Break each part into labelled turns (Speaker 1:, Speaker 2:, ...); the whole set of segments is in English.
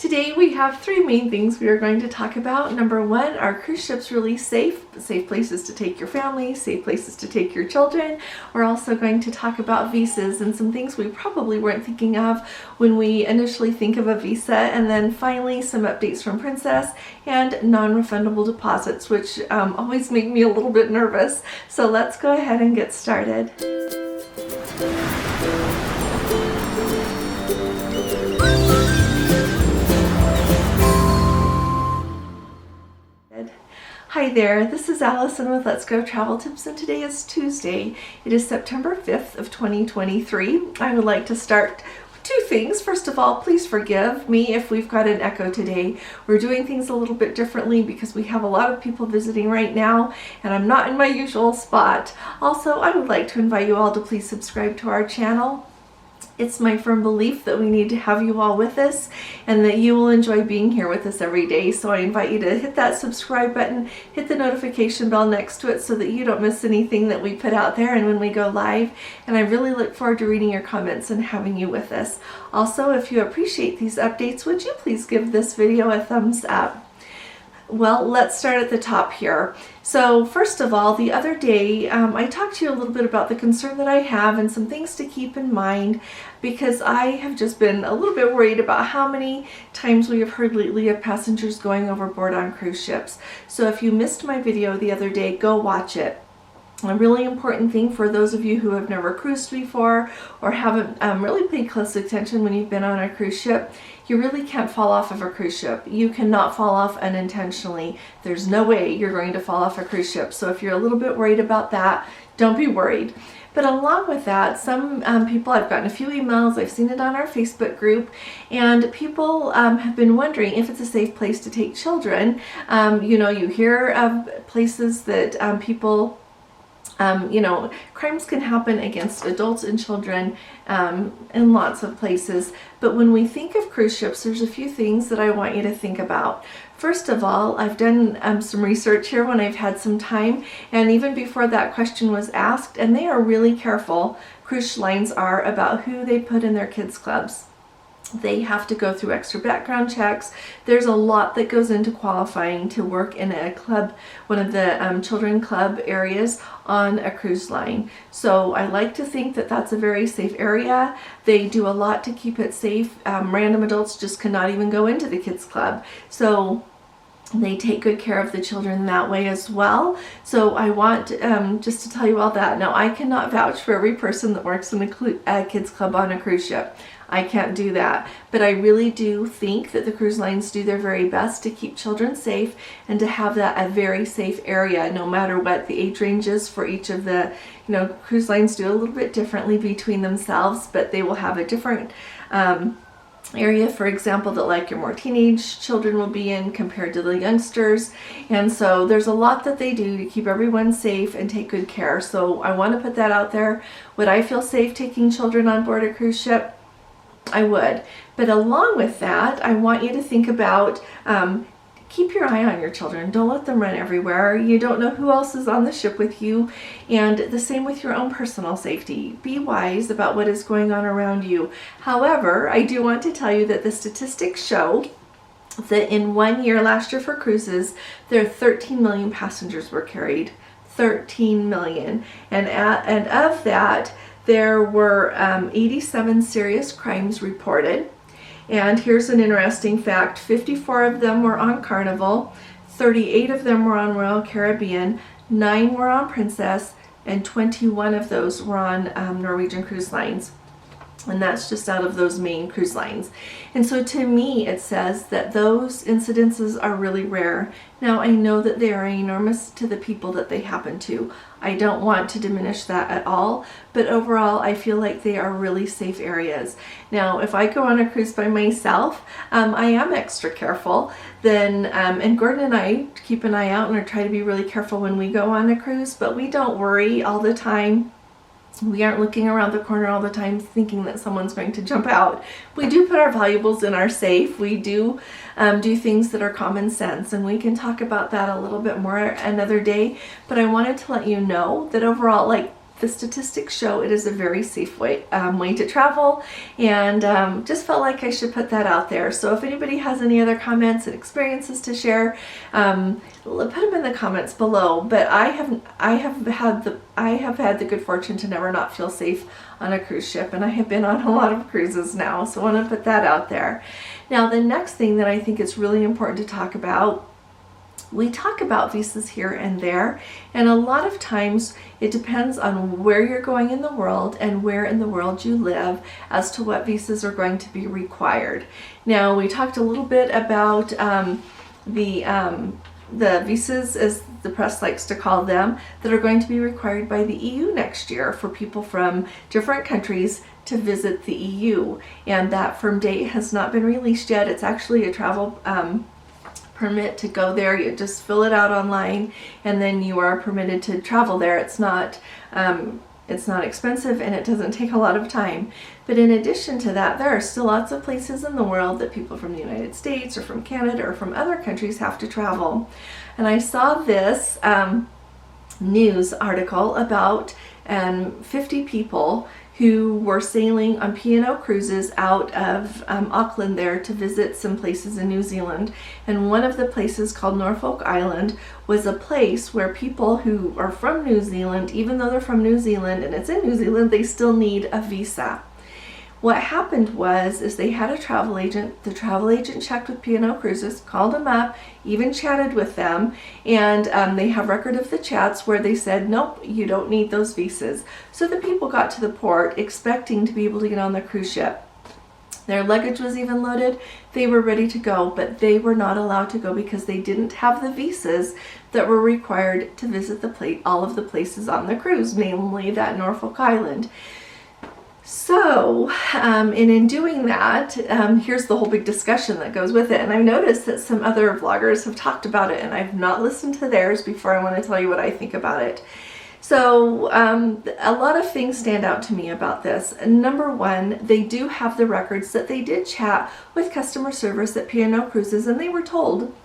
Speaker 1: Today we have three main things we are going to talk about. Number one, are cruise ships really safe? Safe places to take your family, safe places to take your children. We're also going to talk about visas and some things we probably weren't thinking of when we initially think of a visa. And then finally, some updates from Princess and non-refundable deposits, which always make me a little bit nervous. So let's go ahead and get started. Hi there, this is Allison with Let's Go Travel Tips, and today is Tuesday. It is September 5th of 2023. I would like to start with two things. First of all, please forgive me if we've got an echo today. We're doing things a little bit differently because we have a lot of people visiting right now and I'm not in my usual spot. Also, I would like to invite you all to please subscribe to our channel. It's my firm belief that we need to have you all with us and that you will enjoy being here with us every day. So I invite you to hit that subscribe button, hit the notification bell next to it so that you don't miss anything that we put out there and when we go live. And I really look forward to reading your comments and having you with us. Also, if you appreciate these updates, would you please give this video a thumbs up? Well, let's start at the top here. So first of all, the other day I talked to you a little bit about the concern that I have and some things to keep in mind, because I have just been a little bit worried about how many times we have heard lately of passengers going overboard on cruise ships. So if you missed my video the other day, go watch it. A really important thing for those of you who have never cruised before or haven't really paid close attention when you've been on a cruise ship, you really can't fall off of a cruise ship. You cannot fall off unintentionally. There's no way you're going to fall off a cruise ship. So if you're a little bit worried about that, don't be worried. But along with that, some people, I've gotten a few emails, I've seen it on our Facebook group, and people have been wondering if it's a safe place to take children. You know, you hear of places that people crimes can happen against adults and children in lots of places. But when we think of cruise ships, there's a few things that I want you to think about. First of all, I've done some research here when I've had some time, and even before that question was asked, and they are really careful, cruise lines are, about who they put in their kids clubs. They have to go through extra background checks. There's a lot that goes into qualifying to work in a club, one of the children club areas on a cruise line. So I like to think that that's a very safe area. They do a lot to keep it safe. Random adults just cannot even go into the kids club. So they take good care of the children that way as well. So I want just to tell you all that. Now, I cannot vouch for every person that works in a kids club on a cruise ship. I can't do that, but I really do think that the cruise lines do their very best to keep children safe and to have that a very safe area, no matter what the age range is for each of the, cruise lines do a little bit differently between themselves, but they will have a different area, for example, that like your more teenage children will be in compared to the youngsters. And so there's a lot that they do to keep everyone safe and take good care. So I want to put that out there. Would I feel safe taking children on board a cruise ship? I would. But along with that, I want you to think about keep your eye on your children. Don't let them run everywhere. You don't know who else is on the ship with you. And the same with your own personal safety. Be wise about what is going on around you. However, I do want to tell you that the statistics show that in 1 year, last year for cruises, there are 13 million passengers were carried. 13 million. And of that, there were 87 serious crimes reported. And here's an interesting fact. 54 of them were on Carnival, 38 of them were on Royal Caribbean, 9 were on Princess, and 21 of those were on Norwegian Cruise Lines. And that's just out of those main cruise lines. And so to me, it says that those incidences are really rare. Now, I know that they are enormous to the people that they happen to. I don't want to diminish that at all, but overall, I feel like they are really safe areas. Now, if I go on a cruise by myself, I am extra careful. Then, and Gordon and I keep an eye out and try to be really careful when we go on a cruise, but we don't worry all the time. We aren't looking around the corner all the time thinking that someone's going to jump out. We do put our valuables in our safe. We do do things that are common sense, and we can talk about that a little bit more another day. But I wanted to let you know that overall, like, the statistics show it is a very safe way to travel, and just felt like I should put that out there. So if anybody has any other comments and experiences to share, put them in the comments below. But I have had the good fortune to never not feel safe on a cruise ship, and I have been on a lot of cruises now, so I want to put that out there. Now, the next thing that I think is really important to talk about, we talk about visas here and there, and a lot of times it depends on where you're going in the world and where in the world you live as to what visas are going to be required. Now, we talked a little bit about the visas, as the press likes to call them, that are going to be required by the EU next year for people from different countries to visit the EU. And that firm date has not been released yet. It's actually a travel permit to go there. You just fill it out online, and then you are permitted to travel there. It's not expensive, and it doesn't take a lot of time. But in addition to that, there are still lots of places in the world that people from the United States or from Canada or from other countries have to travel. And I saw this news article about 50 people who were sailing on P&O cruises out of Auckland there to visit some places in New Zealand. And one of the places, called Norfolk Island, was a place where people who are from New Zealand, even though they're from New Zealand and it's in New Zealand, they still need a visa. What happened is they had a travel agent. The travel agent checked with P&O Cruises, called them up, even chatted with them, and they have record of the chats where they said, nope, you don't need those visas. So the people got to the port expecting to be able to get on the cruise ship. Their luggage was even loaded. They were ready to go, but they were not allowed to go because they didn't have the visas that were required to visit all of the places on the cruise, namely that Norfolk Island. So, in doing that, here's the whole big discussion that goes with it. And I've noticed that some other vloggers have talked about it, and I've not listened to theirs before I want to tell you what I think about it. So, a lot of things stand out to me about this. Number one, they do have the records that they did chat with customer service at P&O Cruises, and they were told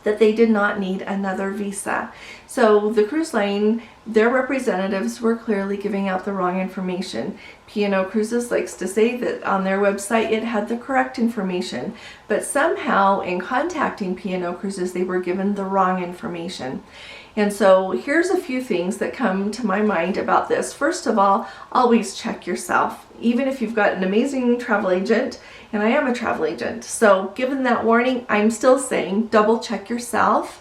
Speaker 1: that they did not need another visa. So the cruise line, their representatives were clearly giving out the wrong information. P&O Cruises likes to say that on their website it had the correct information, but somehow in contacting P&O Cruises they were given the wrong information. And so here's a few things that come to my mind about this. First of all, always check yourself. Even if you've got an amazing travel agent, and I am a travel agent, so given that warning, I'm still saying double check yourself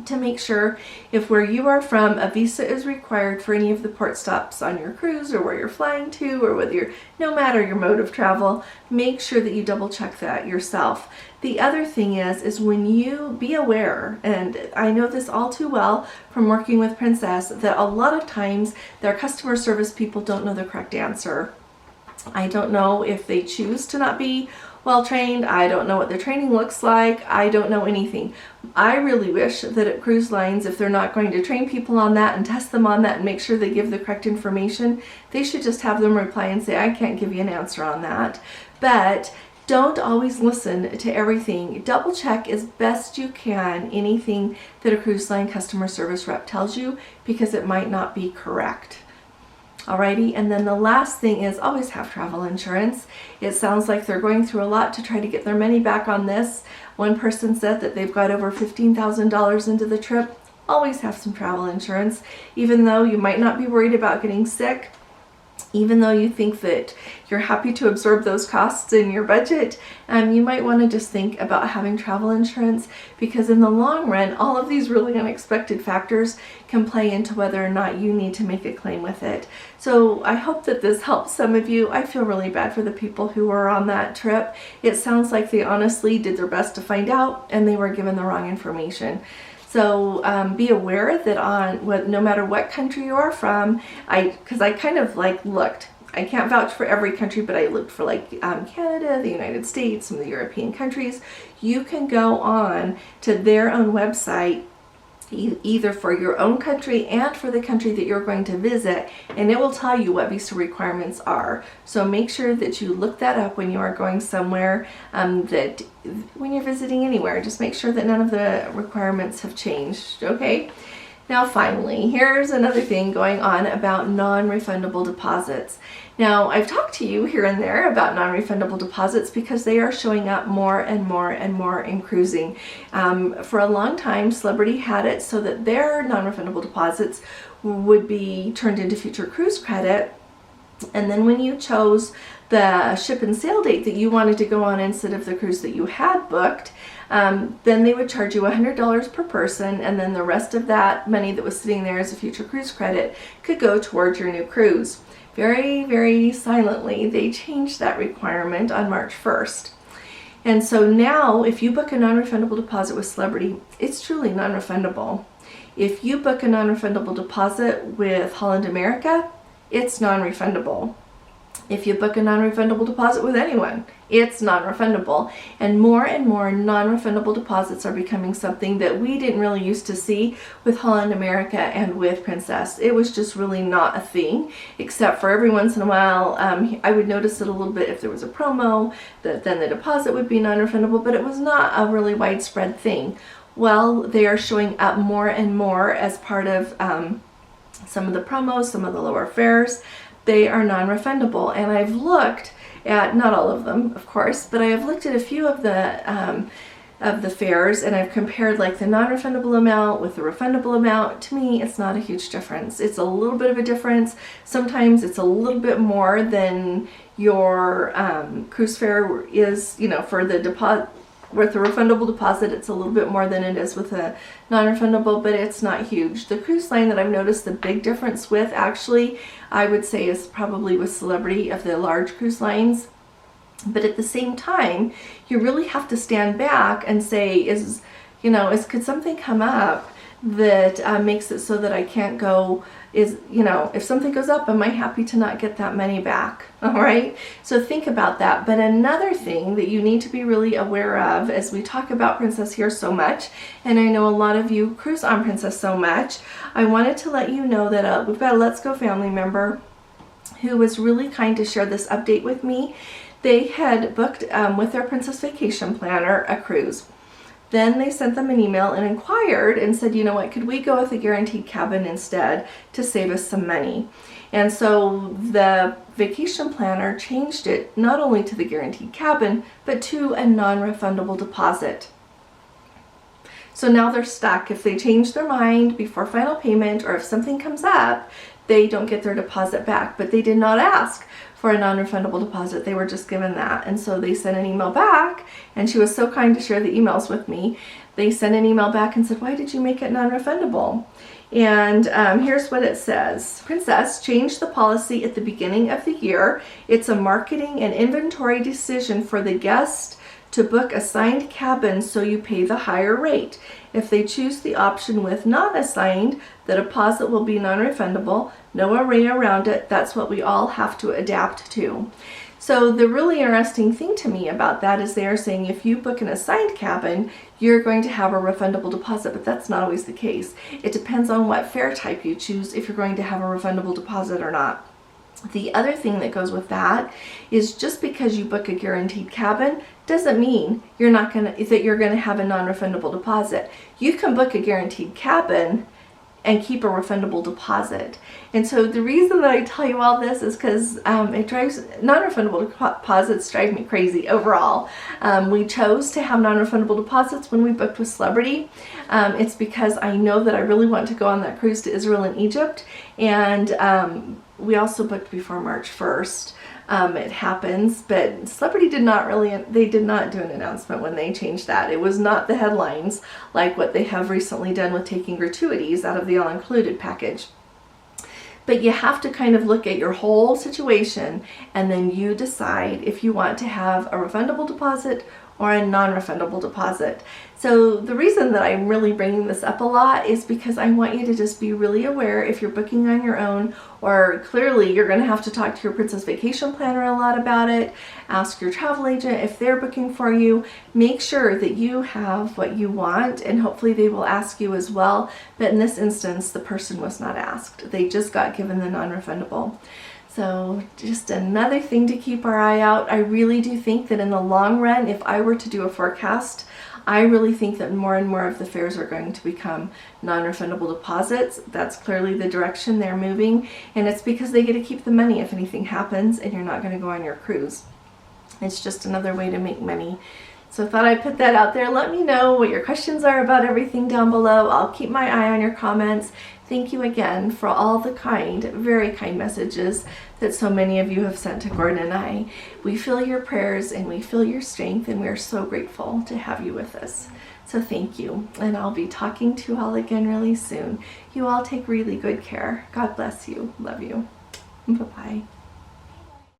Speaker 1: to make sure if where you are from a visa is required for any of the port stops on your cruise, or where you're flying to, or whether you're, no matter your mode of travel, make sure that you double check that yourself. The other thing is when you be aware, and I know this all too well from working with Princess, that a lot of times their customer service people don't know the correct answer. I don't know if they choose to not be well trained. I don't know what their training looks like. I don't know anything. I really wish that at cruise lines, if they're not going to train people on that and test them on that and make sure they give the correct information, they should just have them reply and say, I can't give you an answer on that. But don't always listen to everything. Double check as best you can anything that a cruise line customer service rep tells you, because it might not be correct. Alrighty, and then the last thing is always have travel insurance. It sounds like they're going through a lot to try to get their money back on this. One person said that they've got over $15,000 into the trip. Always have some travel insurance, even though you might not be worried about getting sick. Even though you think that you're happy to absorb those costs in your budget, you might want to just think about having travel insurance, because in the long run, all of these really unexpected factors can play into whether or not you need to make a claim with it. So I hope that this helps some of you. I feel really bad for the people who were on that trip. It sounds like they honestly did their best to find out, and they were given the wrong information. So be aware that no matter what country you are from, because I kind of looked. I can't vouch for every country, but I looked for Canada, the United States, some of the European countries. You can go on to their own website, either for your own country and for the country that you're going to visit, and it will tell you what visa requirements are. So make sure that you look that up when you are going somewhere, that when you're visiting anywhere, just make sure that none of the requirements have changed, okay? Now finally, here's another thing going on about non-refundable deposits. Now, I've talked to you here and there about non-refundable deposits because they are showing up more and more and more in cruising. For a long time, Celebrity had it so that their non-refundable deposits would be turned into future cruise credit. And then when you chose the ship and sail date that you wanted to go on instead of the cruise that you had booked, then they would charge you $100 per person, and then the rest of that money that was sitting there as a future cruise credit could go towards your new cruise. Very, very silently, they changed that requirement on March 1st. And so now, if you book a non-refundable deposit with Celebrity, it's truly non-refundable. If you book a non-refundable deposit with Holland America, it's non-refundable. If you book a non-refundable deposit with anyone, it's non-refundable. And more non-refundable deposits are becoming something that we didn't really used to see with Holland America and with Princess. It was just really not a thing, except for every once in a while, I would notice it a little bit if there was a promo, that then the deposit would be non-refundable, but it was not a really widespread thing. Well, they are showing up more and more as part of some of the promos, some of the lower fares. They are non-refundable, and I've looked at, not all of them, of course, but I have looked at a few of the fares, and I've compared like the non-refundable amount with the refundable amount. To me, it's not a huge difference. It's a little bit of a difference. Sometimes it's a little bit more than your cruise fare is, for the deposit. With a refundable deposit, it's a little bit more than it is with a non-refundable, but it's not huge. The cruise line that I've noticed the big difference with, actually, I would say is probably with Celebrity of the large cruise lines. But at the same time, you really have to stand back and say, could something come up that makes it so that I can't go, if something goes up, am I happy to not get that money back? All right, so think about that. But another thing that you need to be really aware of, as we talk about Princess here so much, and I know a lot of you cruise on Princess so much, I wanted to let you know that we've got a Let's Go family member who was really kind to share this update with me. They had booked with their Princess Vacation Planner a cruise. Then they sent them an email and inquired and said, you know what, could we go with a guaranteed cabin instead to save us some money? And so the vacation planner changed it not only to the guaranteed cabin, but to a non-refundable deposit. So now they're stuck. If they change their mind before final payment, or if something comes up, they don't get their deposit back. But they did not ask for a non-refundable deposit. They were just given that. And so they sent an email back, and she was so kind to share the emails with me. They sent an email back and said, why did you make it non-refundable? And here's what it says. Princess changed the policy at the beginning of the year. It's a marketing and inventory decision for the guest to book assigned cabin, so you pay the higher rate. If they choose the option with not assigned, the deposit will be non-refundable. No array around it. That's what we all have to adapt to. So the really interesting thing to me about that is they are saying if you book an assigned cabin, you're going to have a refundable deposit, but that's not always the case. It depends on what fare type you choose if you're going to have a refundable deposit or not. The other thing that goes with that is just because you book a guaranteed cabin doesn't mean you're going to have a non-refundable deposit. You can book a guaranteed cabin and keep a refundable deposit. And so the reason that I tell you all this is because non-refundable deposits drive me crazy overall. We chose to have non-refundable deposits when we booked with Celebrity. It's because I know that I really want to go on that cruise to Israel and Egypt, and we also booked before March 1st. It happens, but Celebrity did not do an announcement when they changed that. It was not the headlines like what they have recently done with taking gratuities out of the all-included package. But you have to kind of look at your whole situation, and then you decide if you want to have a refundable deposit or a non-refundable deposit. So the reason that I'm really bringing this up a lot is because I want you to just be really aware if you're booking on your own, or clearly you're going to have to talk to your Princess Vacation Planner a lot about it. Ask your travel agent if they're booking for you. Make sure that you have what you want, and hopefully they will ask you as well. But in this instance, the person was not asked. They just got given the non-refundable. So just another thing to keep our eye out. I really do think that in the long run, if I were to do a forecast, I really think that more and more of the fares are going to become non-refundable deposits. That's clearly the direction they're moving, and it's because they get to keep the money if anything happens and you're not going to go on your cruise. It's just another way to make money. So I thought I'd put that out there. Let me know what your questions are about everything down below. I'll keep my eye on your comments. Thank you again for all the kind, very kind messages that so many of you have sent to Gordon and I. We feel your prayers and we feel your strength, and we are so grateful to have you with us. So thank you, and I'll be talking to you all again really soon. You all take really good care. God bless you. Love you. Bye-bye.